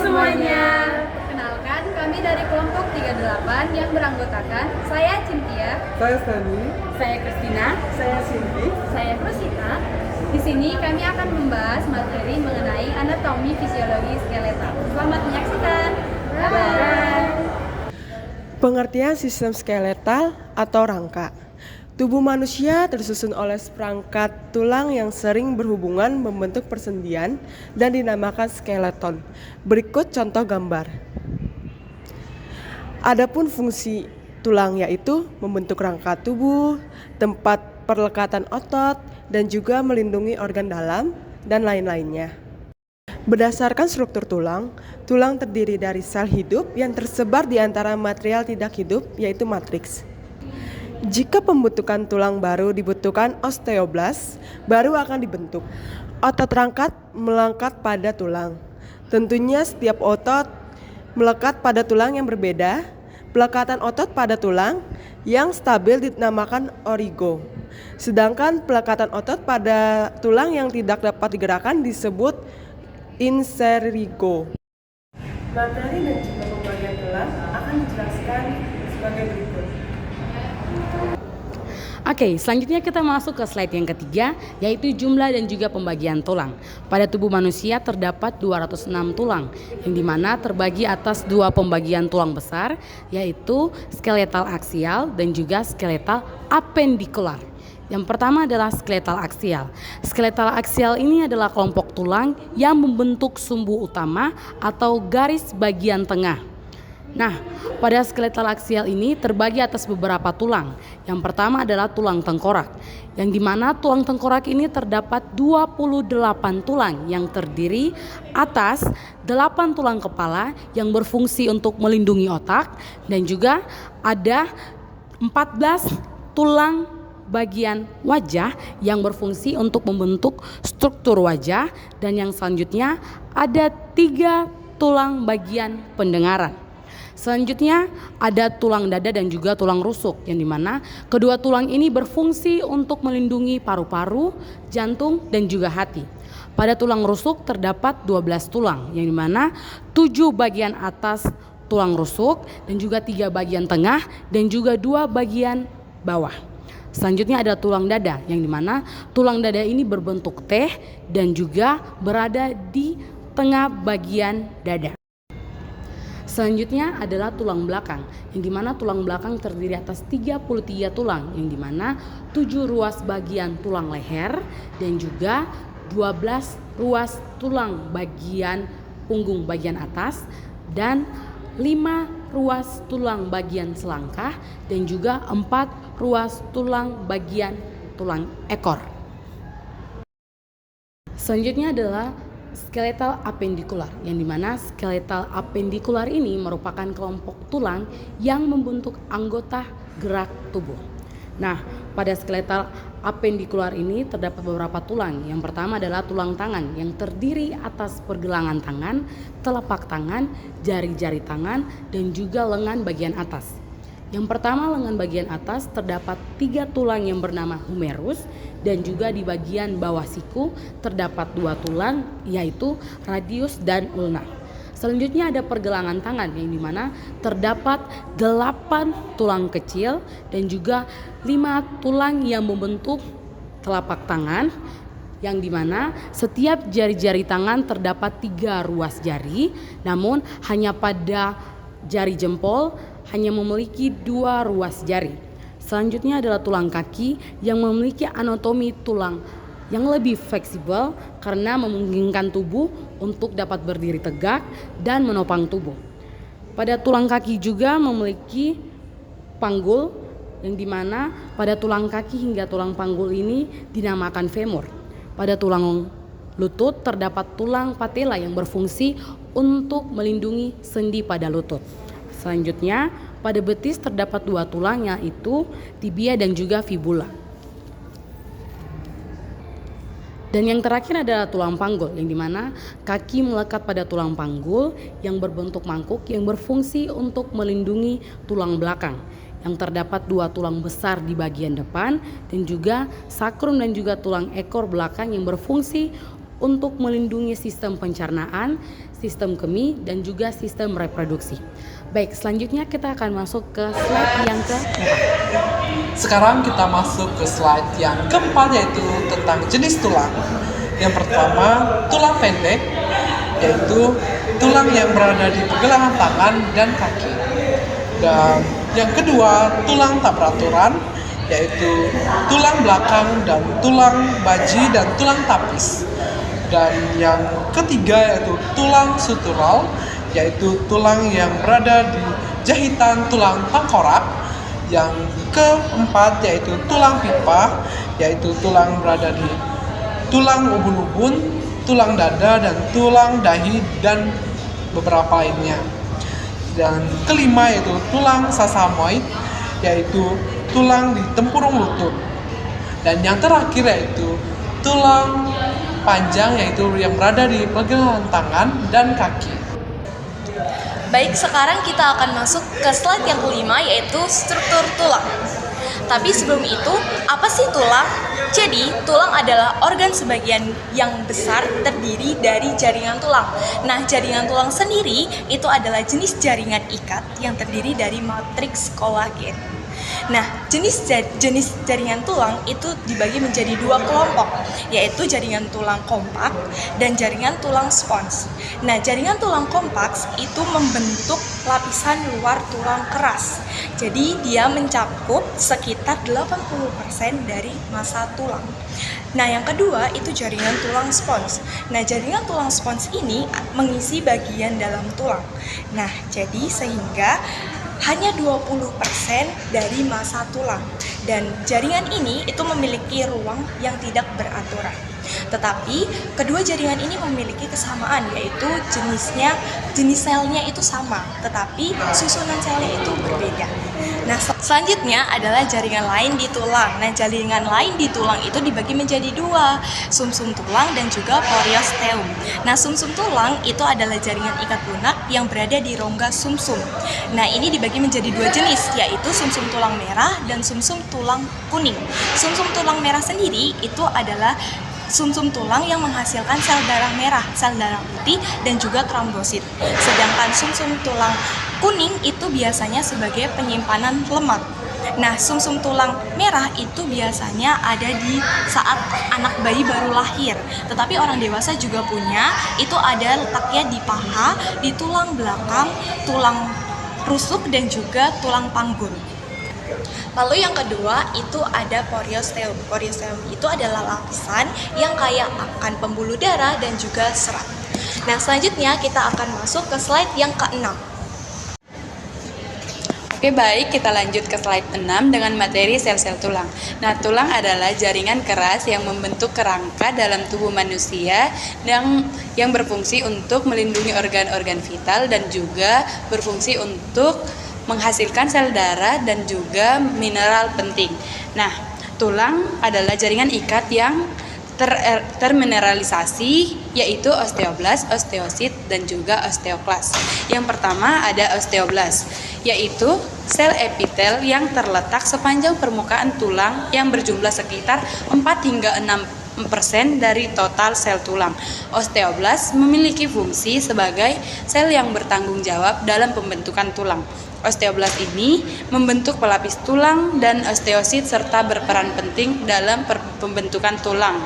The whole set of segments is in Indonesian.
semuanya. Perkenalkan, kami dari kelompok 38 yang beranggotakan saya Cynthia, Saya Stanley. saya Christina, Saya Cindy. saya Rosita. Di sini kami akan membahas materi mengenai anatomi fisiologi skeletal. Selamat menyaksikan. Bye. Pengertian sistem skeletal atau rangka. Tubuh manusia tersusun oleh seperangkat tulang yang sering berhubungan membentuk persendian dan dinamakan skeleton. Berikut contoh gambar. Adapun fungsi tulang yaitu membentuk rangka tubuh, tempat perlekatan otot, dan juga melindungi organ dalam dan lain-lainnya. Berdasarkan struktur tulang, tulang terdiri dari sel hidup yang tersebar di antara material tidak hidup yaitu matriks. Jika pembentukan tulang baru dibutuhkan osteoblast, baru akan dibentuk. Otot rangkat melekat pada tulang. Tentunya setiap otot melekat pada tulang yang berbeda. Pelekatan otot pada tulang yang stabil dinamakan origo. Sedangkan pelekatan otot pada tulang yang tidak dapat digerakkan disebut inserigo. Materi dan jumlah pembagian tulang akan dijelaskan sebagai berikut. Oke, selanjutnya kita masuk ke slide yang ketiga, yaitu jumlah dan juga pembagian tulang. Pada tubuh manusia terdapat 206 tulang, yang dimana terbagi atas dua pembagian tulang besar, yaitu skeletal aksial dan juga skeletal apendikular. Yang pertama adalah skeletal aksial. Skeletal aksial ini adalah kelompok tulang yang membentuk sumbu utama atau garis bagian tengah. Nah, pada skeletal aksial ini terbagi atas beberapa tulang. Yang pertama adalah tulang tengkorak, yang dimana tulang tengkorak ini terdapat 28 tulang yang terdiri atas 8 tulang kepala yang berfungsi untuk melindungi otak, dan juga ada 14 tulang bagian wajah yang berfungsi untuk membentuk struktur wajah, dan yang selanjutnya ada 3 tulang bagian pendengaran. Selanjutnya ada tulang dada dan juga tulang rusuk, yang dimana kedua tulang ini berfungsi untuk melindungi paru-paru, jantung, dan juga hati. Pada tulang rusuk terdapat 12 tulang, yang dimana 7 bagian atas tulang rusuk dan juga 3 bagian tengah dan juga 2 bagian bawah. Selanjutnya ada tulang dada, yang dimana tulang dada ini berbentuk T dan juga berada di tengah bagian dada. Selanjutnya adalah tulang belakang, yang dimana tulang belakang terdiri atas 33 tulang, yang dimana 7 ruas bagian tulang leher dan juga 12 ruas tulang bagian punggung bagian atas dan 5 ruas tulang bagian selangkah dan juga 4 ruas tulang bagian tulang ekor. Selanjutnya adalah skeletal apendikular, yang dimana skeletal apendikular ini merupakan kelompok tulang yang membentuk anggota gerak tubuh. Nah, pada skeletal apendikular ini terdapat beberapa tulang. Yang pertama adalah tulang tangan, yang terdiri atas pergelangan tangan, telapak tangan, jari-jari tangan, dan juga lengan bagian atas. Yang pertama, lengan bagian atas terdapat 3 tulang yang bernama humerus, dan juga di bagian bawah siku terdapat 2 tulang, yaitu radius dan ulna. Selanjutnya ada pergelangan tangan, yang dimana terdapat 8 tulang kecil dan juga 5 tulang yang membentuk telapak tangan, yang dimana setiap jari-jari tangan terdapat 3 ruas jari, namun hanya pada jari jempol hanya memiliki 2 ruas jari. Selanjutnya adalah tulang kaki yang memiliki anatomi tulang yang lebih fleksibel karena memungkinkan tubuh untuk dapat berdiri tegak dan menopang tubuh. Pada tulang kaki juga memiliki panggul, yang dimana pada tulang kaki hingga tulang panggul ini dinamakan femur. Pada tulang lutut terdapat tulang patella yang berfungsi untuk melindungi sendi pada lutut. Selanjutnya pada betis terdapat 2 tulang, yaitu tibia dan juga fibula. Dan yang terakhir adalah tulang panggul, yang dimana kaki melekat pada tulang panggul yang berbentuk mangkuk yang berfungsi untuk melindungi tulang belakang. Yang terdapat 2 tulang besar di bagian depan dan juga sakrum dan juga tulang ekor belakang yang berfungsi untuk melindungi sistem pencernaan, sistem kemih, dan juga sistem reproduksi. Baik, selanjutnya kita akan masuk ke slide yang keempat. Sekarang kita masuk ke slide yang keempat, yaitu tentang jenis tulang. Yang pertama, tulang pendek, yaitu tulang yang berada di pergelangan tangan dan kaki. Dan yang kedua, tulang tak beraturan, yaitu tulang belakang dan tulang baji dan tulang tapis. Dan yang ketiga yaitu tulang sutural, yaitu tulang yang berada di jahitan tulang tengkorak. Yang keempat yaitu tulang pipa, yaitu tulang berada di tulang ubun-ubun, tulang dada, dan tulang dahi, dan beberapa lainnya. Dan kelima yaitu tulang sesamoid, yaitu tulang di tempurung lutut. Dan yang terakhir yaitu tulang panjang, yaitu yang berada di pergelangan tangan dan kaki. Baik, sekarang kita akan masuk ke slide yang kelima, yaitu struktur tulang. Tapi sebelum itu, apa sih tulang? Jadi, tulang adalah organ sebagian yang besar terdiri dari jaringan tulang. Nah, jaringan tulang sendiri itu adalah jenis jaringan ikat yang terdiri dari matriks kolagen. Nah, jenis jaringan tulang itu dibagi menjadi dua kelompok, yaitu jaringan tulang kompak dan jaringan tulang spons. Nah, jaringan tulang kompak itu membentuk lapisan luar tulang keras. Jadi, dia mencakup sekitar 80% dari massa tulang. Nah, yang kedua itu jaringan tulang spons. Nah, jaringan tulang spons ini mengisi bagian dalam tulang. Nah, jadi sehingga hanya 20% dari massa tulang, dan jaringan ini itu memiliki ruang yang tidak beraturan. Tetapi kedua jaringan ini memiliki kesamaan, yaitu jenis selnya itu sama, tetapi susunan selnya itu berbeda. Nah, selanjutnya adalah jaringan lain di tulang. Nah, jaringan lain di tulang itu dibagi menjadi dua, sumsum tulang dan juga periosteum. Nah, sumsum tulang itu adalah jaringan ikat lunak yang berada di rongga sumsum. Nah, ini dibagi menjadi dua jenis, yaitu sumsum tulang merah dan sumsum tulang kuning. Sumsum tulang merah sendiri itu adalah sumsum tulang yang menghasilkan sel darah merah, sel darah putih, dan juga trombosit. Sedangkan sumsum tulang kuning itu biasanya sebagai penyimpanan lemak. Nah, sumsum tulang merah itu biasanya ada di saat anak bayi baru lahir. Tetapi orang dewasa juga punya, itu ada letaknya di paha, di tulang belakang, tulang rusuk, dan juga tulang panggul. Lalu yang kedua itu ada periosteum. Periosteum itu adalah lapisan yang kaya akan pembuluh darah dan juga serat. Nah, selanjutnya kita akan masuk ke slide yang ke-6. Oke, baik, kita lanjut ke slide 6 dengan materi sel-sel tulang. Nah, tulang adalah jaringan keras yang membentuk kerangka dalam tubuh manusia yang berfungsi untuk melindungi organ-organ vital dan juga berfungsi untuk menghasilkan sel darah dan juga mineral penting. Nah, tulang adalah jaringan ikat yang termineralisasi, yaitu osteoblast, osteosit, dan juga osteoklas. Yang pertama ada osteoblast, yaitu sel epitel yang terletak sepanjang permukaan tulang yang berjumlah sekitar 4 hingga 6% dari total sel tulang. Osteoblast memiliki fungsi sebagai sel yang bertanggung jawab dalam pembentukan tulang. Osteoblast ini membentuk pelapis tulang dan osteosit serta berperan penting dalam pembentukan tulang.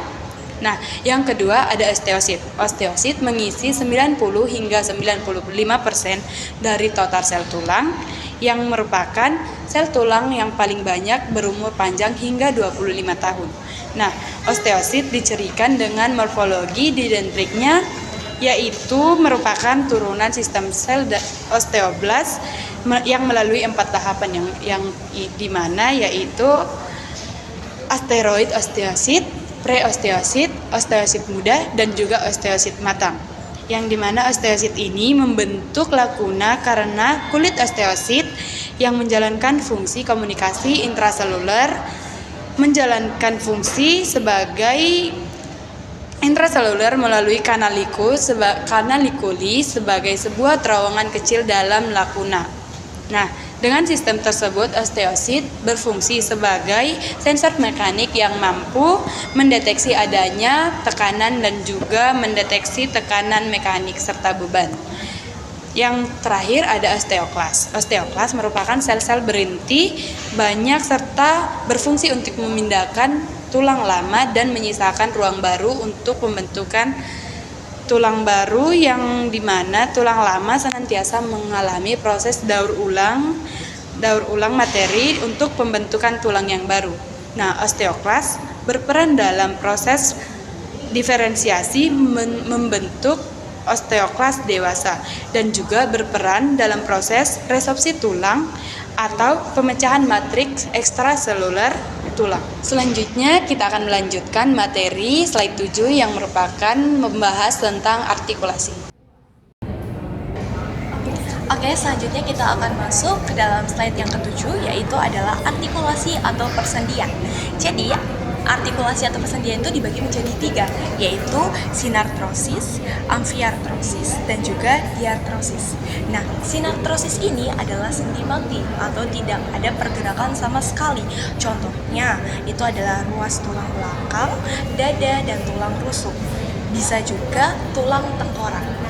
Nah, yang kedua ada osteosit. Osteosit mengisi 90 hingga 95% dari total sel tulang yang merupakan sel tulang yang paling banyak berumur panjang hingga 25 tahun. Nah, osteosit dicirikan dengan morfologi dendritiknya, yaitu merupakan turunan sistem sel osteoblast yang melalui 4 tahapan yang dimana yaitu asteroid osteosit, preosteosit, osteosit muda, dan juga osteosit matang. Yang dimana osteosit ini membentuk lakuna karena kulit osteosit yang menjalankan fungsi komunikasi intraseluler, menjalankan fungsi sebagai intraseluler melalui kanalikuli sebagai sebuah terowongan kecil dalam lakuna. Nah, Dengan sistem tersebut, osteosit berfungsi sebagai sensor mekanik yang mampu mendeteksi adanya tekanan dan juga mendeteksi tekanan mekanik serta beban. Yang terakhir ada osteoklas. Osteoklas merupakan sel-sel berinti banyak serta berfungsi untuk memindahkan tulang lama dan menyisakan ruang baru untuk pembentukan tulang baru, yang dimana tulang lama senantiasa mengalami proses daur ulang materi untuk pembentukan tulang yang baru. Nah, osteoklas berperan dalam proses diferensiasi membentuk osteoklas dewasa dan juga berperan dalam proses resorpsi tulang atau pemecahan matriks ekstraseluler tulang. Selanjutnya kita akan melanjutkan materi slide 7 yang merupakan membahas tentang artikulasi. Oke, selanjutnya kita akan masuk ke dalam slide yang ketujuh, yaitu adalah artikulasi atau persendian. Jadi, artikulasi atau persendian itu dibagi menjadi 3, yaitu sinartrosis, amfiartrosis, dan juga diartrosis. Nah, sinartrosis ini adalah sendi mati atau tidak ada pergerakan sama sekali. Contohnya, itu adalah ruas tulang belakang, dada, dan tulang rusuk. Bisa juga tulang tengkorak.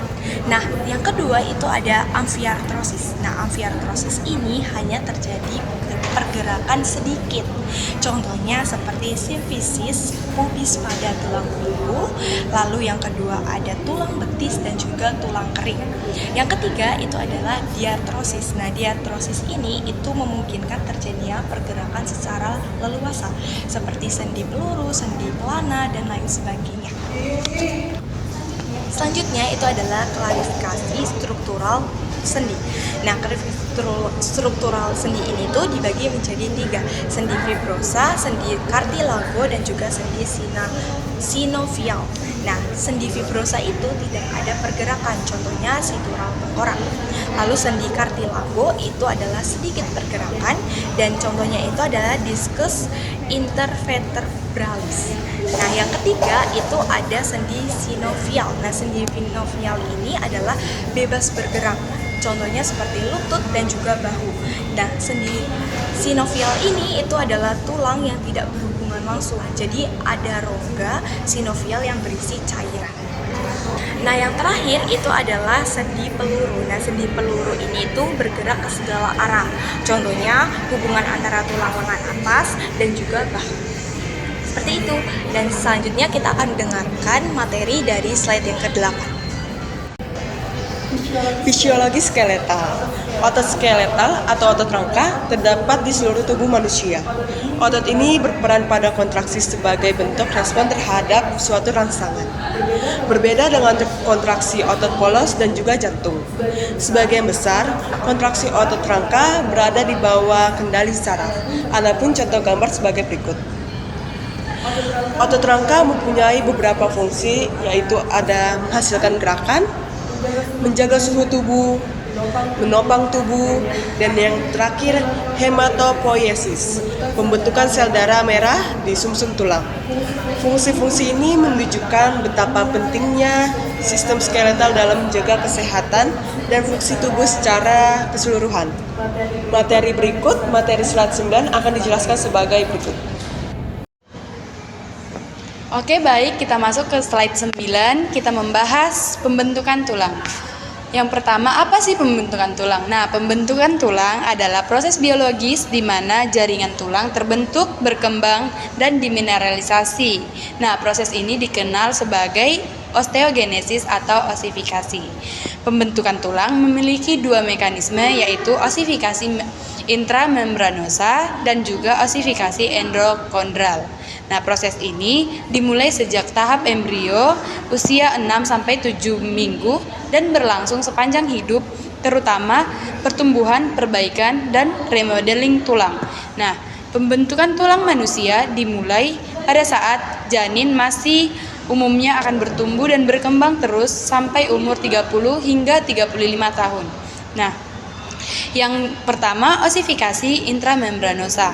Nah, yang kedua itu ada amfiartrosis. Nah, amfiartrosis ini hanya terjadi pergerakan sedikit. Contohnya seperti simfisis, pubis pada tulang punggung. Lalu yang kedua ada tulang betis dan juga tulang kering. Yang ketiga itu adalah diartrosis. Nah, diartrosis ini itu memungkinkan terjadinya pergerakan secara leluasa seperti sendi peluru, sendi pelana, dan lain sebagainya. Selanjutnya itu adalah klarifikasi struktural sendi. Nah, struktural sendi ini tuh dibagi menjadi 3, sendi fibrosa, sendi cartilago, dan juga sendi sinovial. Nah, sendi fibrosa itu tidak ada pergerakan, contohnya sutural tengkorak. Lalu sendi cartilago itu adalah sedikit pergerakan, dan contohnya itu adalah discus intervertebralis. Nah, yang ketiga itu ada sendi sinovial. Nah, sendi sinovial ini adalah bebas bergerak. Contohnya seperti lutut dan juga bahu. Nah, sendi sinovial ini itu adalah tulang yang tidak berhubungan langsung. Jadi ada rongga sinovial yang berisi cairan. Nah, yang terakhir itu adalah sendi peluru. Nah, sendi peluru ini itu bergerak ke segala arah. Contohnya hubungan antara tulang lengan atas dan juga bahu. Seperti itu. Dan selanjutnya kita akan dengarkan materi dari slide yang ke-8. Fisiologi skeletal. Otot skeletal atau otot rangka terdapat di seluruh tubuh manusia. Otot ini berperan pada kontraksi sebagai bentuk respon terhadap suatu rangsangan. Berbeda dengan kontraksi otot polos dan juga jantung. Sebagian besar, kontraksi otot rangka berada di bawah kendali saraf. Adapun contoh gambar sebagai berikut. Otot rangka mempunyai beberapa fungsi, yaitu ada menghasilkan gerakan, menjaga suhu tubuh, menopang tubuh, dan yang terakhir hematopoiesis, pembentukan sel darah merah di sumsum tulang. Fungsi-fungsi ini menunjukkan betapa pentingnya sistem skeletal dalam menjaga kesehatan dan fungsi tubuh secara keseluruhan. Materi berikut, materi slide 9 akan dijelaskan sebagai berikut. Oke, baik, kita masuk ke slide 9. Kita membahas pembentukan tulang. Yang pertama, apa sih pembentukan tulang? Nah, pembentukan tulang adalah proses biologis di mana jaringan tulang terbentuk, berkembang, dan dimineralisasi. Nah, proses ini dikenal sebagai osteogenesis atau osifikasi. Pembentukan tulang memiliki 2 mekanisme, yaitu osifikasi intramembranosa dan juga osifikasi endokondral. Nah, proses ini dimulai sejak tahap embrio usia 6-7 minggu dan berlangsung sepanjang hidup, terutama pertumbuhan, perbaikan, dan remodeling tulang. Nah, pembentukan tulang manusia dimulai pada saat janin masih umumnya akan bertumbuh dan berkembang terus sampai umur 30 hingga 35 tahun. Nah, yang pertama osifikasi intramembranosa,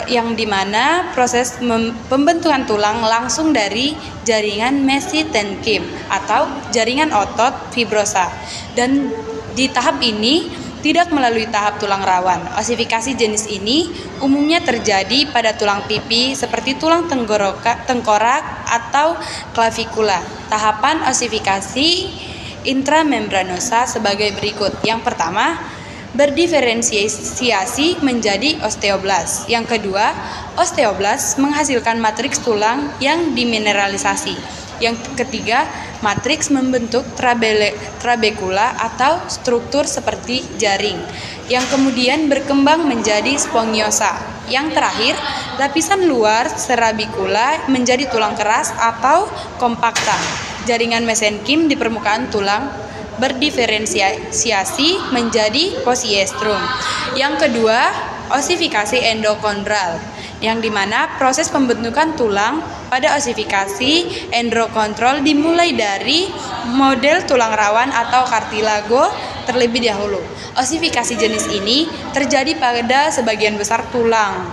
yang dimana proses pembentukan tulang langsung dari jaringan mesenteric atau jaringan otot fibrosa. Dan di tahap ini tidak melalui tahap tulang rawan. Osifikasi jenis ini umumnya terjadi pada tulang pipi seperti tulang tengkorak atau klavikula. Tahapan osifikasi intramembranosa sebagai berikut. Yang pertama, berdiferensiasi menjadi osteoblas. Yang kedua, osteoblas menghasilkan matriks tulang yang dimineralisasi. Yang ketiga, matriks membentuk trabekula atau struktur seperti jaring, yang kemudian berkembang menjadi spongiosa. Yang terakhir, lapisan luar serabikula menjadi tulang keras atau kompakta. Jaringan mesenkim di permukaan tulang berdiferensiasi menjadi posiestrum. Yang kedua, osifikasi endokondral, yang dimana proses pembentukan tulang pada osifikasi endokondral dimulai dari model tulang rawan atau kartilago terlebih dahulu. Osifikasi jenis ini terjadi pada sebagian besar tulang,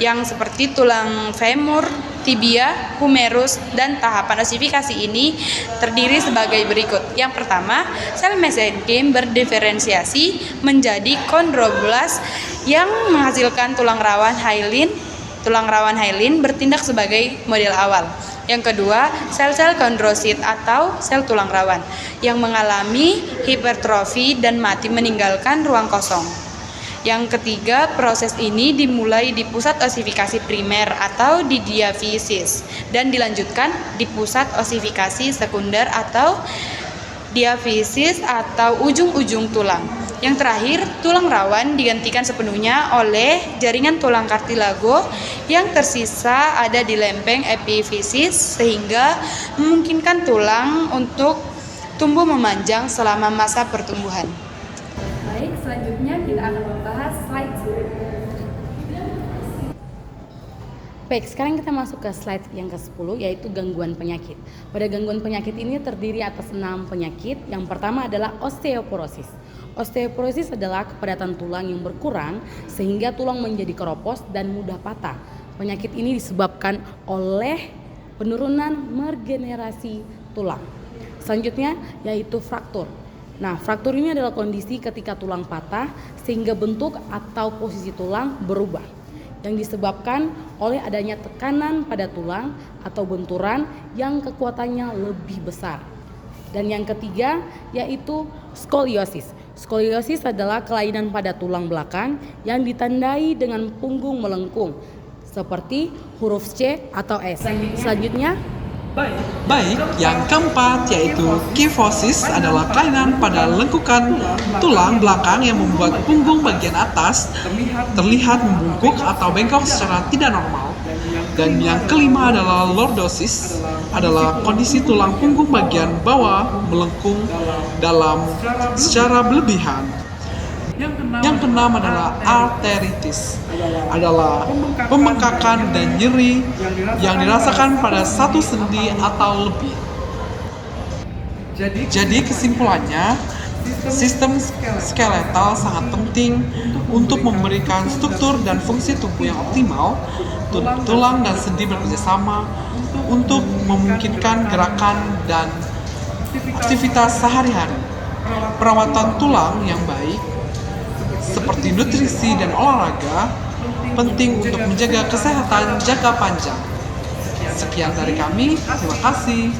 yang seperti tulang femur, tibia, humerus, dan tahapan osifikasi ini terdiri sebagai berikut. Yang pertama, sel mesenkim berdiferensiasi menjadi kondroblas yang menghasilkan tulang rawan hyaline. Tulang rawan hyaline bertindak sebagai model awal. Yang kedua, sel-sel kondrosit atau sel tulang rawan yang mengalami hipertrofi dan mati meninggalkan ruang kosong. Yang ketiga, proses ini dimulai di pusat osifikasi primer atau di diafisis dan dilanjutkan di pusat osifikasi sekunder atau diafisis atau ujung-ujung tulang. Yang terakhir, tulang rawan digantikan sepenuhnya oleh jaringan tulang kartilago yang tersisa ada di lempeng epifisis sehingga memungkinkan tulang untuk tumbuh memanjang selama masa pertumbuhan. Baik, selanjutnya kita akan membahas slide selanjutnya. Baik, sekarang kita masuk ke slide yang ke-10, yaitu gangguan penyakit. Pada gangguan penyakit ini terdiri atas 6 penyakit. Yang pertama adalah osteoporosis. Osteoporosis adalah kepadatan tulang yang berkurang sehingga tulang menjadi keropos dan mudah patah. Penyakit ini disebabkan oleh penurunan meregenerasi tulang. Selanjutnya yaitu fraktur. Nah, fraktur ini adalah kondisi ketika tulang patah sehingga bentuk atau posisi tulang berubah, yang disebabkan oleh adanya tekanan pada tulang atau benturan yang kekuatannya lebih besar. Dan yang ketiga yaitu skoliosis. Skoliosis adalah kelainan pada tulang belakang yang ditandai dengan punggung melengkung seperti huruf C atau S. Selanjutnya, Baik, yang keempat yaitu kyphosis adalah kelainan pada lengkukan tulang belakang yang membuat punggung bagian atas terlihat membungkuk atau bengkok secara tidak normal. Dan yang kelima adalah lordosis, adalah kondisi tulang punggung bagian bawah melengkung secara berlebihan. Yang keenam adalah arteritis, adalah pembengkakan dan nyeri yang dirasakan pada satu sendi atau lebih. Jadi kesimpulannya, sistem skeletal sangat penting untuk memberikan struktur dan fungsi tubuh yang optimal. Tulang dan sendi bekerja sama untuk memungkinkan gerakan dan aktivitas sehari-hari. Perawatan tulang yang baik seperti nutrisi dan olahraga penting untuk menjaga kesehatan jangka panjang. Sekian dari kami, terima kasih.